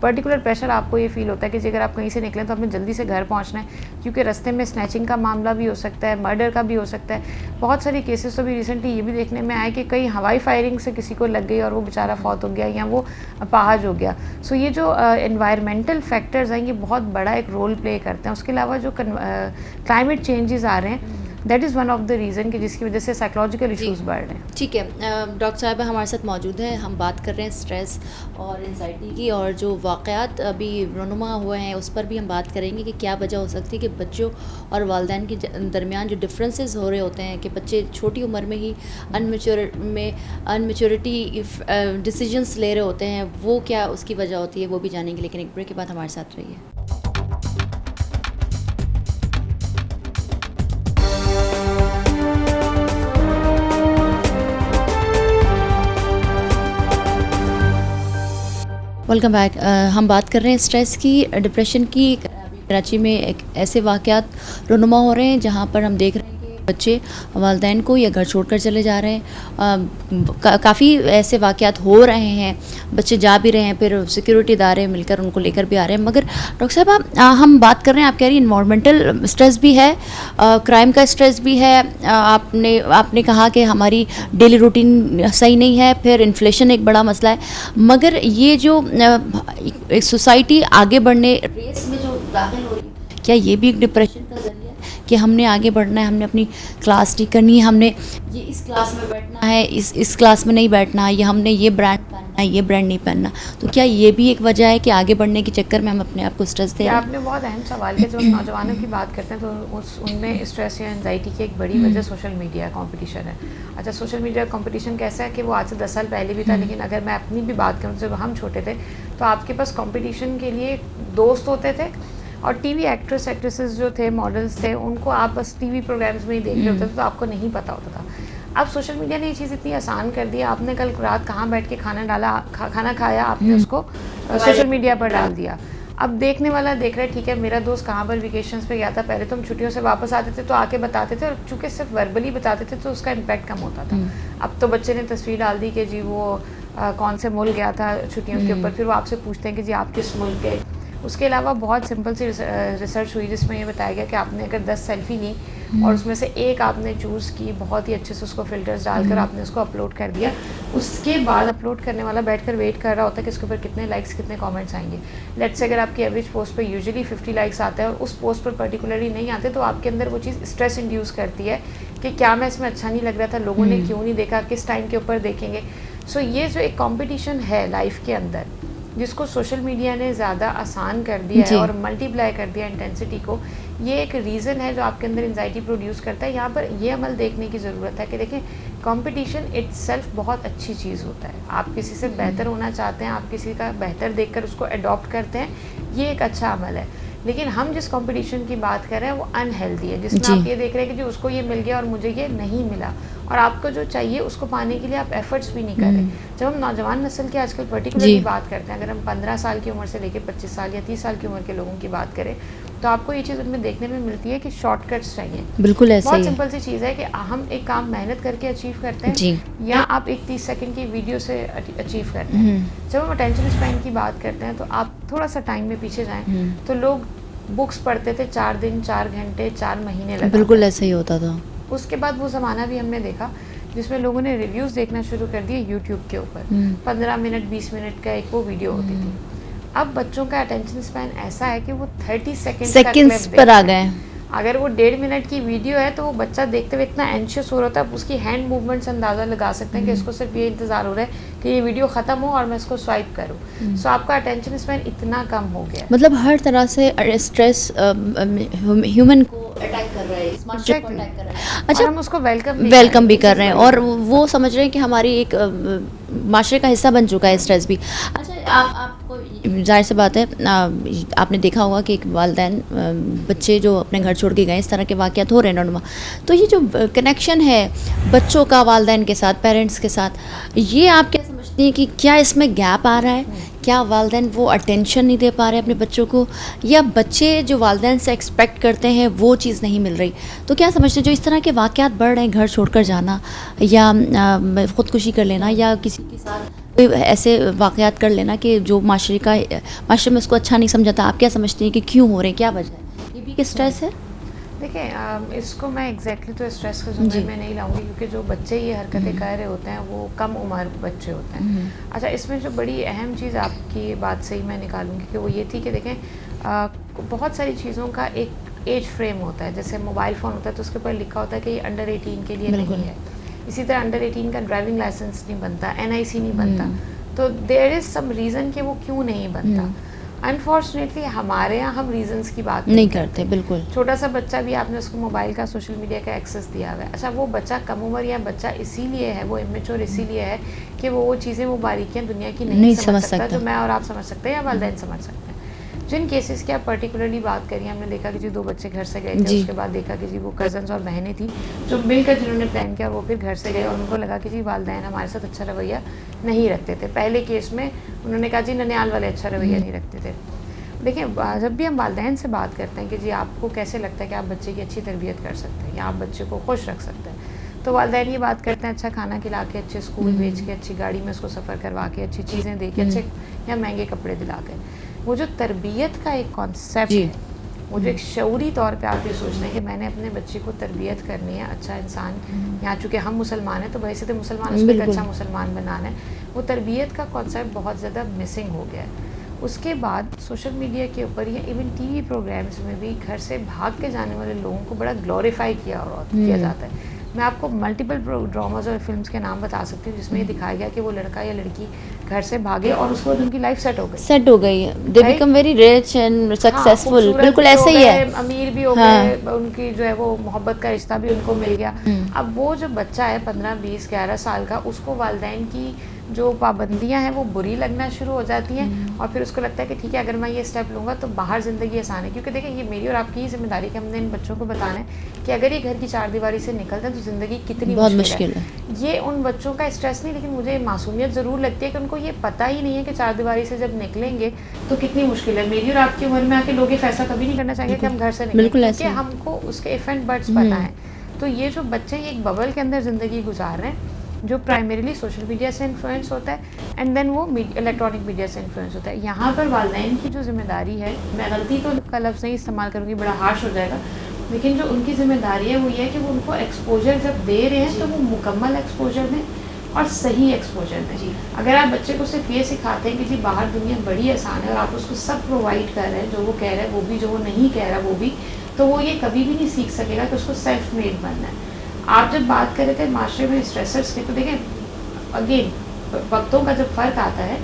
पर्टिकुलर प्रेशर आपको ये फील होता है कि जी अगर आप कहीं से निकलें तो आपने जल्दी से घर पहुंचना है, क्योंकि रास्ते में स्नैचिंग का मामला भी हो सकता है, मर्डर का भी हो सकता है। बहुत सारी केसेस तो भी रिसेंटली ये भी देखने में आए कि कई हवाई फायरिंग से किसी को लग गई और वो बेचारा फौत हो गया या वो अपाहज हो गया। सो ये जो एनवायरमेंटल फैक्टर्स हैं, ये बहुत बड़ा एक रोल प्ले करते हैं। उसके अलावा जो क्लाइमेट चेंजेस आ रहे हैं, that is one of the reason कि जिसकी वजह से साइकोलॉजिकल इश्यूज बढ़ रहे हैं। ठीक है, डॉक्टर साहब हमारे साथ मौजूद हैं। हम बात कर रहे हैं स्ट्रेस और एंजाइटी की, और जो वाक़यात अभी रोनुमा हुए हैं उस पर भी हम बात करेंगे कि क्या वजह हो सकती है कि बच्चों और वालिदैन के दरमियान जो डिफरेंसेस हो रहे होते हैं, कि बच्चे छोटी उम्र में ही अनमेच्योरिटी डिसीजंस ले रहे होते हैं, वो क्या उसकी वजह होती है वो भी जानेंगे। लेकिन एक ब्रेक के बाद हमारे साथ रहिए। Welcome back. हम बात कर रहे हैं स्ट्रेस की, डिप्रेशन की। कराची में एक ऐसे वाक़यात रोनुमा हो रहे हैं जहां पर हम देख रहे हैं कि बच्चे वालिदैन को या घर छोड़कर चले जा रहे हैं। काफ़ी ऐसे वाक़यात हो रहे हैं, बच्चे जा भी रहे हैं, फिर सिक्योरिटी इदारे मिलकर उनको लेकर भी आ रहे हैं। मगर डॉक्टर साहब हम बात कर रहे हैं, आप कह रही हैं इन्वायरमेंटल स्ट्रेस भी है, क्राइम का स्ट्रेस भी है, आपने कहा कि हमारी डेली रूटीन सही नहीं है, फिर इन्फ्लेशन एक बड़ा मसला है। मगर ये जो एक सोसाइटी आगे बढ़ने रेस में जो दाखिल हो रही है, क्या ये भी एक डिप्रेशन का जरिया है कि हमने आगे बढ़ना है, हमने अपनी क्लास नहीं करनी है, हमने ये इस क्लास में बैठना है, इस क्लास में नहीं बैठना, या हमने ये ब्रांड पहनना है, ये ब्रांड नहीं पहनना। तो क्या ये भी एक वजह है कि आगे बढ़ने के चक्कर में हम अपने आप को स्ट्रेस दे रहे हैं? आपने बहुत अहम सवाल किया। जब हम नौजवानों की बात करते हैं तो उनमें स्ट्रेस या एंजाइटी की एक बड़ी वजह सोशल मीडिया कंपटीशन है। अच्छा, सोशल मीडिया कंपटीशन कैसा है कि वो आज से 10 साल पहले भी था, लेकिन अगर मैं अपनी भी बात करूँ, जब हम छोटे थे तो आपके पास कंपटीशन के लिए दोस्त होते थे, और टीवी एक्ट्रेसेस जो थे, मॉडल्स थे, उनको आप बस टीवी प्रोग्राम्स में ही देख रहे होते थे, तो आपको नहीं पता होता था। अब सोशल मीडिया ने ये चीज़ इतनी आसान कर दी, आपने कल रात कहाँ बैठ के खाना खाया, आपने उसको सोशल मीडिया पर डाल दिया। अब देखने वाला देख रहा है, ठीक है मेरा दोस्त कहाँ पर वेकेशंस पे गया था, पहले तो हम छुट्टियों से वापस आते थे तो आके बताते थे, और चूँकि सिर्फ वर्बली बताते थे तो उसका इम्पैक्ट कम होता था। अब तो बच्चे ने तस्वीर डाल दी कि जी वो कौन से मुल्क गया था छुट्टियों के ऊपर, फिर वो आपसे पूछते हैं कि जी आप किस मुल्क गए। उसके अलावा बहुत सिंपल सी रिसर्च हुई जिसमें ये बताया गया कि आपने अगर 10 सेल्फी ली और उसमें से एक आपने चूज़ की, बहुत ही अच्छे से उसको फ़िल्टर्स डालकर आपने उसको अपलोड कर दिया, उसके बाद अपलोड करने वाला बैठकर वेट कर रहा होता है कि इसके ऊपर कितने लाइक्स कितने कमेंट्स आएंगे। लेट्स से अगर आपकी एवरेज पोस्ट पे यूजुअली 50 लाइक्स आते हैं और उस पोस्ट पर पर्टिकुलरली नहीं आते, तो आपके अंदर वो चीज़ स्ट्रेस इंड्यूस करती है कि क्या मैं इसमें अच्छा नहीं लग रहा था, लोगों ने क्यों नहीं देखा, किस टाइम के ऊपर देखेंगे। सो ये जो एक कॉम्पिटिशन है लाइफ के अंदर, जिसको सोशल मीडिया ने ज़्यादा आसान कर दिया है और मल्टीप्लाई कर दिया इंटेंसिटी को, ये एक रीज़न है जो आपके अंदर एंजाइटी प्रोड्यूस करता है। यहाँ पर ये अमल देखने की ज़रूरत है कि देखें, कंपटीशन इटसेल्फ बहुत अच्छी चीज़ होता है। आप किसी से बेहतर होना चाहते हैं, आप किसी का बेहतर देखकर उसको अडॉप्ट करते हैं, ये एक अच्छा अमल है। लेकिन हम जिस कंपटीशन की बात कर रहे हैं वो अनहेल्दी है, जिसमें आप ये देख रहे हैं कि जो उसको ये मिल गया और मुझे ये नहीं मिला, और आपको जो चाहिए उसको पाने के लिए आप एफर्ट्स भी नहीं कर रहे। जब हम नौजवान नस्ल की आजकल पर्टिकुलरली बात करते हैं, अगर हम 15 साल की उम्र से लेकर 25 साल या 30 साल की उम्र के लोगों की बात करें, तो आपको ये चीज़ उनमें देखने में मिलती है कि शॉर्टकट्स चाहिए। बिल्कुल ऐसा ही बहुत है। सिंपल सी चीज़ है कि हम एक काम मेहनत करके अचीव करते हैं, या आप एक 30 सेकंड की वीडियो से अचीव करते हैं। जब हम अटेंशन स्पैन की बात करते हैं तो आप थोड़ा सा टाइम में पीछे जाएं तो लोग बुक्स पढ़ते थे 4 दिन, 4 घंटे, 4 महीने लगा। बिल्कुल ऐसा ही होता था। उसके बाद वो ज़माना भी हमने देखा जिसमें लोगों ने रिव्यूज़ देखना शुरू कर दिए यूट्यूब के ऊपर। 15 मिनट 20 मिनट का एक वो वीडियो होती थी। अब बच्चों का अटेंशन स्पैन ऐसा है कि वो 30 सेकंड्स पर आ गए। अगर वो 1.5 मिनट की वीडियो है तो वो बच्चा देखते हुए इतना एंशियस हो रहा था, उसकी हैंड मूवमेंट से अंदाज़ा लगा सकते हैं कि इसको सिर्फ ये इंतज़ार हो रहा है कि ये वीडियो ख़त्म हो और मैं इसको स्वाइप करूँ। सो आपका अटेंशन स्पैन इतना कम हो गया। मतलब हर तरह से स्ट्रेस ह्यूमन को अटैक कर रहा है, स्मार्ट को अटैक कर रहा है। अच्छा, हम उसको वेलकम भी कर रहे हैं और वो समझ रहे हैं कि हमारी एक माशरे का हिस्सा बन चुका है स्ट्रेस भी। अच्छा, आपको जाहिर सी बात है, आपने देखा होगा कि एक वालिदैन बच्चे जो अपने घर छोड़ के गए, इस तरह के वाक़यात हो रहे हैं नॉर्मल। तो ये जो कनेक्शन है बच्चों का वालिदैन के साथ, पेरेंट्स के साथ, ये आप क्या समझती हैं कि क्या इसमें गैप आ रहा है? क्या वालिदैन वो अटेंशन नहीं दे पा रहे अपने बच्चों को, या बच्चे जो वालिदैन से एक्सपेक्ट करते हैं वो चीज़ नहीं मिल रही? तो क्या समझते हैं जो इस तरह के वाक़यात बढ़ रहे हैं, घर छोड़कर जाना या ख़ुदकुशी कर लेना या किसी के साथ कोई ऐसे वाक़यात कर लेना कि जो माशरे में उसको अच्छा नहीं समझाता, आप क्या समझती हैं कि क्यों हो रहे हैं, क्या वजह है? ये भी एक स्ट्रेस है? देखिए, इसको मैं एग्जैक्टली तो स्ट्रेस के ज़ुमरे में नहीं लाऊंगी, क्योंकि जो बच्चे ये हरकतें कर रहे होते हैं वो कम उम्र बच्चे होते हैं। अच्छा, इसमें जो बड़ी अहम चीज़ आपकी बात से ही मैं निकालूंगी कि वो ये थी कि देखें, बहुत सारी चीज़ों का एक एज फ्रेम होता है। जैसे मोबाइल फ़ोन होता है तो उसके ऊपर लिखा होता है कि ये अंडर 18 के लिए नहीं है। इसी तरह अंडर 18 का ड्राइविंग लाइसेंस नहीं बनता, NIC नहीं बनता। तो देयर इज़ सम रीज़न कि वो क्यों नहीं बनता। अनफॉर्चुनेटली हमारे यहाँ हम रीजंस की बात नहीं करते। बिल्कुल। छोटा सा बच्चा भी आपने उसको मोबाइल का, सोशल मीडिया का एक्सेस दिया हुआ है। अच्छा, वो बच्चा कम उम्र या बच्चा इसीलिए है, वो इमेच्योर इसीलिए है कि वो चीज़ें, वो बारीकियाँ दुनिया की नहीं समझ सकता जो मैं और आप समझ सकते हैं या वालिदैन समझ सकते हैं। जिन केसेस की आप पर्टिकुलरली बात करिए, हमने देखा कि जी 2 बच्चे घर से गए थे, उसके बाद देखा कि जी वो कज़न्स और बहनें थी जो मिलकर जिन्होंने प्लान किया, वो फिर घर से गए और उनको लगा कि जी वालिदैन हमारे साथ अच्छा रवैया नहीं रखते थे। पहले केस में उन्होंने कहा जी ननिहाल वाले अच्छा रवैया नहीं रखते थे। देखिए, जब भी हम वालिदैन से बात करते हैं कि जी आपको कैसे लगता है कि आप बच्चे की अच्छी तरबियत कर सकते हैं या आप बच्चे को खुश रख सकते हैं, तो वालिदैन ये बात करते हैं अच्छा खाना खिला के, अच्छे स्कूल भेज के, अच्छी गाड़ी में उसको सफ़र करवा के, अच्छी चीज़ें दे के, अच्छे या महंगे कपड़े दिला के। वो जो तरबियत का एक कॉन्सेप्ट है, वो जो एक शऊरी तौर पे आप ये सोचते हैं कि मैंने अपने बच्चे को तरबियत करनी है, अच्छा इंसान, यहाँ चूँकि हम मुसलमान हैं तो वैसे तो मुसलमान उसको एक अच्छा मुसलमान बनाना है, वो तरबियत का कॉन्सेप्ट बहुत ज़्यादा मिसिंग हो गया है। उसके बाद सोशल मीडिया के ऊपर या इवन टीवी प्रोग्राम्स में भी घर से भाग के जाने वाले लोगों को बड़ा ग्लोरीफाई किया जाता है। मैं आपको मल्टीपल ड्रामाज और फिल्म्स के नाम बता सकती हूँ जिसमें ये दिखाया गया कि वो लड़का या लड़की घर से भागे और उसके बाद उनकी लाइफ सेट हो गई, they become very rich and successful. बिल्कुल ऐसे ही है, अमीर भी हो गए, उनकी जो है वो मोहब्बत का रिश्ता भी उनको मिल गया। अब वो जो बच्चा है 15, 20, 11 साल का, उसको वालिदैन की जो पाबंदियां हैं वो बुरी लगना शुरू हो जाती हैं और फिर उसको लगता है कि ठीक है, अगर मैं ये स्टेप लूँगा तो बाहर ज़िंदगी आसान है। क्योंकि देखिए, ये मेरी और आपकी ही जिम्मेदारी कि हमने इन बच्चों को बताना है कि अगर ये घर की 4 दीवारी से निकलते हैं तो ज़िंदगी कितनी मुश्किल है। ये उन बच्चों का स्ट्रेस नहीं, लेकिन मुझे मासूमियत ज़रूर लगती है कि उनको ये पता ही नहीं है कि 4 दीवारी से जब निकलेंगे तो कितनी मुश्किल है। मेरी और आपकी उम्र में आके लोग ये फैसला कभी नहीं करना चाहेंगे कि हम घर से निकलें, क्योंकि हमको उसके इफेक्ट बर्ड्स पता है। तो ये जो बच्चे एक बबल के अंदर ज़िंदगी गुजार रहे हैं जो प्राइमरीली सोशल मीडिया से इन्फ्लुएंस होता है एंड देन वो इलेक्ट्रॉनिक मीडिया से इन्फ्लुएंस होता है। यहाँ पर वालिदैन की जो जिम्मेदारी है, मैं गलती तो का लफ्ज़ नहीं इस्तेमाल करूँगी, बड़ा हार्श हो जाएगा, लेकिन जो उनकी जिम्मेदारी है वो ये है कि वो उनको एक्सपोजर जब दे रहे हैं तो वो मुकम्मल एक्सपोजर दें और सही एक्सपोजर दें। अगर आप बच्चे को सिर्फ ये सिखाते हैं कि जी बाहर दुनिया बड़ी आसान है और आप उसको सब प्रोवाइड कर रहे हैं, जो वो कह रहा है वो भी, जो वो नहीं कह रहा वो भी, तो वो ये कभी भी नहीं सीख सकेगा कि उसको सेल्फ मेड बनना है। आप जब बात कर रहे थे माशरे में स्ट्रेसर्स की, तो देखें अगेन वक्तों का जब फ़र्क आता है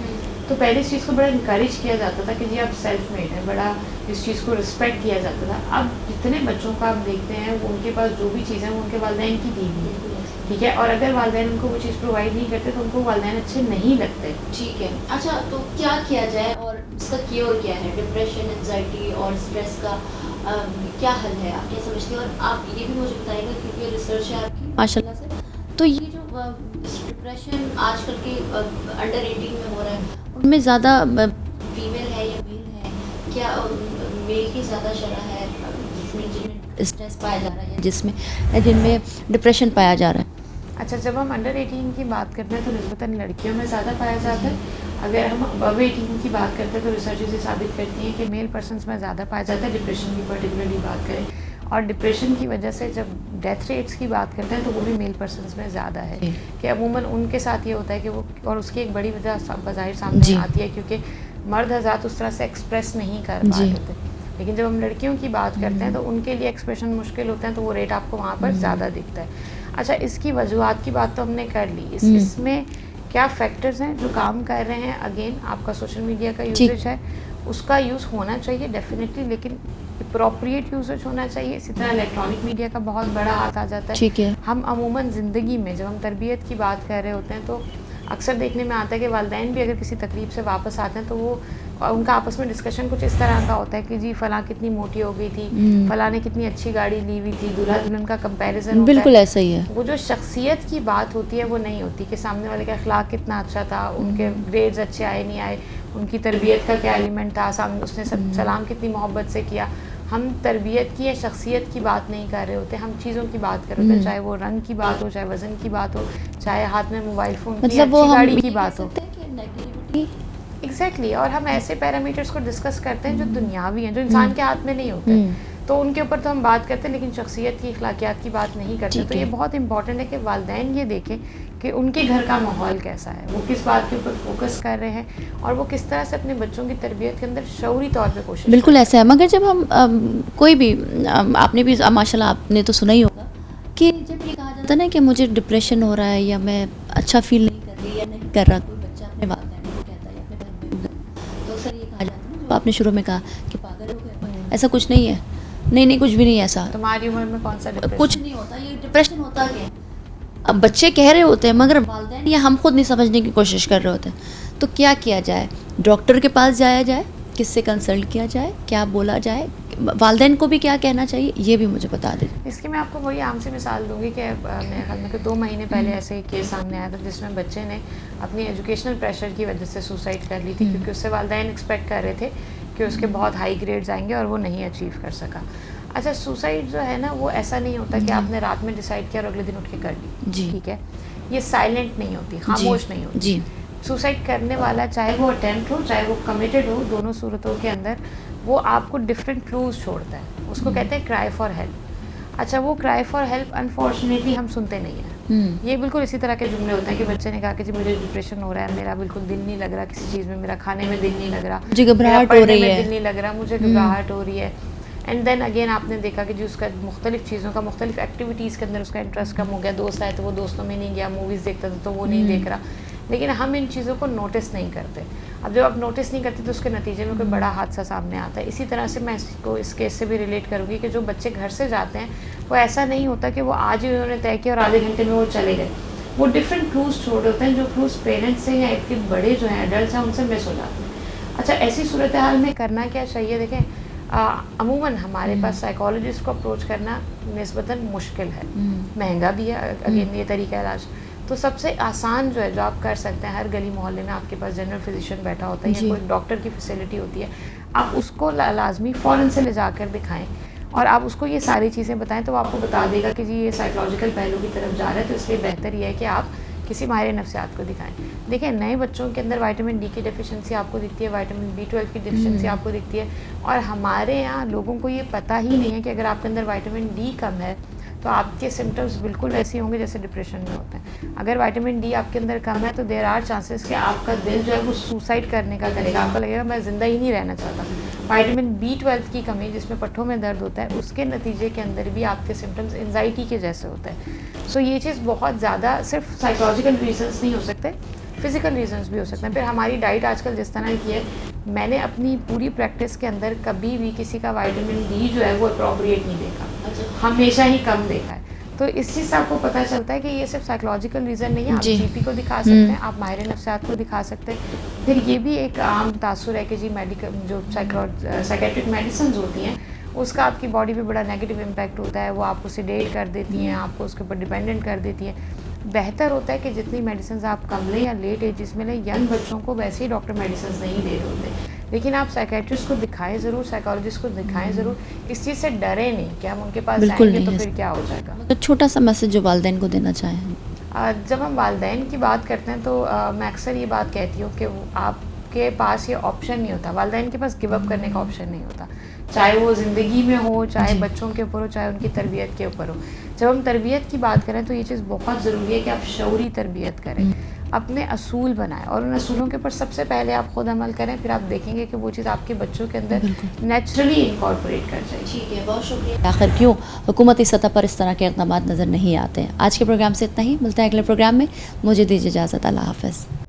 तो पहले इस चीज़ को बड़ा इनकरेज किया जाता था कि जी आप सेल्फ मेड हैं, बड़ा इस चीज़ को रिस्पेक्ट किया जाता था। अब जितने बच्चों का आप देखते हैं वो उनके पास जो भी चीज़ें वो उनके वालिदैन की दी हुई है, ठीक है, और अगर वालिदैन उनको वो चीज़ प्रोवाइड नहीं करते तो उनको वालिदैन अच्छे नहीं लगते। ठीक है। अच्छा, तो क्या किया जाए और इसका क्योर क्या है? डिप्रेशन, एंजाइटी और स्ट्रेस का क्या हल है, आप क्या समझते हैं? और आप ये भी मुझे बताइएगा क्योंकि रिसर्च है आपकी माशाल्लाह से, तो ये जो डिप्रेशन आजकल के अंडर 18 में हो रहा है, उनमें ज़्यादा फीमेल है या मेल है? क्या मेल की ज़्यादा शरह है जिनमें स्ट्रेस पाया जा रहा है, जिनमें डिप्रेशन पाया जा रहा है? अच्छा, जब हम अंडर 18 की बात करते हैं तो निस्बतन लड़कियों में ज़्यादा पाया जाता है। अगर हम अबव 18 की बात करते हैं तो रिसर्चेस ये साबित करती हैं कि मेल पर्सनस में ज़्यादा पाया जाता है, डिप्रेशन की पर्टिकुलरली बात करें। और डिप्रेशन की वजह से जब डेथ रेट्स की बात करते हैं तो वो भी मेल पर्सनस में ज़्यादा है कि अमूमन उनके साथ ये होता है कि वो, और उसकी एक बड़ी वजह बज़ाहिर सामने आती है क्योंकि मर्द हज़रात उस तरह से एक्सप्रेस नहीं कर पाते थे, लेकिन जब हम लड़कियों की बात करते हैं तो उनके लिए एक्सप्रेशन मुश्किल होते हैं, तो वो रेट आपको वहाँ पर ज़्यादा दिखता है। अच्छा, इसकी वजूहत की बात तो हमने कर ली, इसमें क्या फैक्टर्स हैं जो काम कर रहे हैं? अगेन आपका सोशल मीडिया का यूजेज है, उसका यूज़ होना चाहिए डेफिनेटली, लेकिन अप्रोप्रिएट यूजेज होना चाहिए। इसी तरह इलेक्ट्रॉनिक मीडिया का बहुत बड़ा हाथ आ जाता है। ठीक है। हम अमूमन ज़िंदगी में जब हम तरबियत की बात कर रहे होते हैं तो अक्सर देखने में आता है कि वालिदैन भी अगर किसी तकलीफ से वापस आते हैं तो वो उनका आपस में डिस्कशन कुछ इस तरह का होता है कि जी फ़लाँ कितनी मोटी हो गई थी, फ़लाँ ने कितनी अच्छी गाड़ी ली हुई थी, दूल्हा दुल्हन का कंपैरिजन। बिल्कुल ऐसा ही है। वो जो शख्सियत की बात होती है वो नहीं होती कि सामने वाले का अखलाक कितना अच्छा था, उनके ग्रेड्स अच्छे आए नहीं आए, उनकी तरबियत का क्या एलिमेंट था, सामने उसने सलाम कितनी मोहब्बत से किया। हम तरबियत की या शख्सियत की बात नहीं कर रहे होते, हम चीज़ों की बात कर रहे होते हैं, चाहे वो रंग की बात हो, चाहे वज़न की बात हो, चाहे हाथ में मोबाइल फ़ोन की मतलब वो अच्छी गाड़ी हम की बात हो। एग्जैक्टली, और हम ऐसे पैरामीटर्स को डिस्कस करते हैं जो दुनियावी हैं, जो इंसान के हाथ में नहीं होते, तो उनके ऊपर तो हम बात करते हैं लेकिन शख्सियत की, अखलाकियात की बात नहीं करते। तो ये बहुत इंपॉर्टेंट है कि वालिदैन ये देखें कि उनके घर का माहौल कैसा है, वो किस बात के ऊपर फोकस कर रहे हैं और वो किस तरह से अपने बच्चों की तरबियत के अंदर शऊरी तौर पे कोशिश। बिल्कुल ऐसा है। मगर जब हम कोई भी आपने भी माशाल्लाह आपने तो सुना ही होगा कि जब ये कहा जाता है ना कि मुझे डिप्रेशन हो रहा है या मैं अच्छा फील नहीं कर रही या नहीं कर रहा, कोई बच्चा अपने वालिदैन को कहता है या अपने घर में, तो अक्सर ये कहा जाता है ना जो आपने शुरू में कहा कि पागल हो गए, ऐसा कुछ नहीं है। नहीं, कुछ भी नहीं है ऐसा। तुम्हारी उम्र में कौन सा डिप्रेशन? कुछ नहीं होता, ये डिप्रेशन होता क्या है? अब बच्चे कह रहे होते हैं मगर वालिदैन या हम खुद नहीं समझने की कोशिश कर रहे होते हैं। तो क्या किया जाए? डॉक्टर के पास जाया जाए, किससे कंसल्ट किया जाए, क्या बोला जाए, वालिदैन को भी क्या कहना चाहिए, ये भी मुझे बता दें। इसकी मैं आपको वही आम सी मिसाल दूंगी कि मेरे ख्याल में 2 महीने पहले ऐसे एक केस सामने आया था जिसमें बच्चे ने अपनी एजुकेशनल प्रेशर की वजह से सुसाइड कर ली थी, क्योंकि उससे वालिदैन एक्सपेक्ट कर रहे थे कि उसके बहुत हाई ग्रेड्स आएंगे और वो नहीं अचीव कर सका। अच्छा, सुसाइड जो है ना वो ऐसा नहीं होता कि आपने रात में डिसाइड किया और अगले दिन उठ के कर ली, ठीक है? ये साइलेंट नहीं होती, खामोश नहीं होती जी। सुसाइड करने वाला, चाहे वो अटेम्प्ट हो चाहे वो कमिटेड हो, दोनों सूरतों के अंदर वो आपको डिफरेंट क्लूज छोड़ता है, उसको कहते हैं क्राई फॉर हेल्प। अच्छा, वो क्राई फॉर हेल्प अनफॉर्चुनेटली हम सुनते नहीं हैं। ये बिल्कुल इसी तरह के जुमले होते हैं कि बच्चे ने कहा कि जी मुझे डिप्रेशन हो रहा है, मेरा बिल्कुल दिल नहीं लग रहा किसी चीज़ में, मेरा खाने में दिल नहीं लग रहा, मुझे घबराहट हो रही है, दिल नहीं लग रहा, मुझे घबराहट हो रही है। एंड देन अगेन आपने देखा कि जी उसका मुख्तलिफ चीज़ों का, मुख्तलिफ एक्टिविटीज़ के अंदर उसका इंटरेस्ट कम हो गया, दोस्त आए तो वो दोस्तों में नहीं गया, मूवीज़ देखता था तो वो नहीं देख रहा, लेकिन हम इन चीज़ों को नोटिस नहीं करते। अब जब आप नोटिस नहीं करते तो उसके नतीजे में कोई बड़ा हादसा सामने आता है। इसी तरह से मैं इसको इस केस से भी रिलेट करूँगी कि जो बच्चे घर से जाते हैं वो ऐसा नहीं होता कि वो आज ही उन्होंने तय किया और आधे घंटे में वो चले गए, वो डिफरेंट क्लूज छोड़ होते हैं जो क्लूज पेरेंट्स से या एक बड़े जो हैं एडल्ट हैं उनसे मिस हो जाते हैं। अच्छा, ऐसी सूरत हाल में करना क्या चाहिए? देखें, अमूमन हमारे पास साइकोलॉजिस्ट को अप्रोच करना निस्बतन मुश्किल है, महंगा भी है अगेन ये तरीका इलाज। तो सबसे आसान जो है जो आप कर सकते हैं, हर गली मोहल्ले में आपके पास जनरल फिजिशियन बैठा होता है या कोई डॉक्टर की फैसिलिटी होती है, आप उसको लाजमी फ़ौरन से ले जाकर दिखाएं और आप उसको ये सारी चीज़ें बताएं तो वो आपको बता देगा कि जी ये साइकोलॉजिकल पहलू की तरफ जा रहा है, तो इसलिए बेहतर ये है कि आप किसी माहिर नफ्सियात को दिखाएं। देखिए, नए बच्चों के अंदर विटामिन डी की डेफिशिएंसी आपको दिखती है, विटामिन B12 की डेफिशिएंसी आपको दिखती है, और हमारे यहाँ लोगों को ये पता ही नहीं है कि अगर आपके अंदर विटामिन डी कम है तो आपके सिम्टम्स बिल्कुल वैसे होंगे जैसे डिप्रेशन में होते हैं। अगर विटामिन डी आपके अंदर कम है तो देयर आर चांसेस कि आपका दिल जो है वो सुसाइड करने का करेगा, आपको लगेगा मैं ज़िंदा ही नहीं रहना चाहता। विटामिन B12 की कमी, जिसमें पट्ठों में दर्द होता है, उसके नतीजे के अंदर भी आपके सिम्टम्स एंजाइटी के जैसे होते हैं। सो ये चीज़ बहुत ज़्यादा सिर्फ साइकोलॉजिकल रीजंस नहीं हो सकते, फिज़िकल रीजंस भी हो सकते हैं। फिर हमारी डाइट आजकल जिस तरह की है, मैंने अपनी पूरी प्रैक्टिस के अंदर कभी भी किसी का विटामिन डी जो है वो अप्रोप्रिएट नहीं देखा, हमेशा ही कम देखा है। तो इस चीज़ से आपको पता चलता है कि ये सिर्फ साइकोलॉजिकल रीज़न नहीं है, आप जीपी को दिखा सकते हैं, आप माहिर नफ्सियात को दिखा सकते हैं। फिर ये भी एक आम तासुर है कि जी मेडिकल जो साइकेट्रिक मेडिसिन होती हैं उसका आपकी बॉडी पे बड़ा नेगेटिव इम्पैक्ट होता है, वो आपको सिडेट कर देती हैं, आपको उसके ऊपर डिपेंडेंट कर देती हैं। बेहतर होता है कि जितनी मेडिसिन आप कम लें या लेट एजेस में लें, यंग बच्चों को वैसे ही डॉक्टर मेडिसिन नहीं दे रहे होते, लेकिन आप साइकेट्रिस्ट को दिखाएं ज़रूर, साइकोलॉजिस्ट को दिखाएं ज़रूर, इस चीज़ से डरें नहीं कि हम उनके पास जाएंगे तो फिर क्या हो जाएगा। तो छोटा सा मैसेज जो वालिदैन को देना चाहें। जब हम वालिदैन की बात करते हैं तो मैं अक्सर ये बात कहती हूँ कि आप आपके पास ये ऑप्शन नहीं होता, वालिदैन के पास गिव अप करने का ऑप्शन नहीं होता, चाहे वो ज़िंदगी में हो, चाहे बच्चों के ऊपर हो, चाहे उनकी तरबियत के ऊपर हो। जब हम तरबियत की बात करें तो ये चीज़ बहुत ज़रूरी है कि आप शऊरी तरबियत करें, अपने असूल बनाएं और उन असूलों के ऊपर सबसे पहले आप खुद अमल करें, फिर आप देखेंगे कि वो चीज़ आपके बच्चों के अंदर नेचुरली इंकॉर्पोरेट कर जाएगी। ठीक है, बहुत शुक्रिया। आखिर क्यों हुकूमती सतह पर इस तरह के इक़दाम नज़र नहीं आते हैं। आज के प्रोग्राम से इतना ही, मिलते हैं अगले प्रोग्राम में। मुझे दीजिए इजाज़त, अल्लाह हाफ़िज़।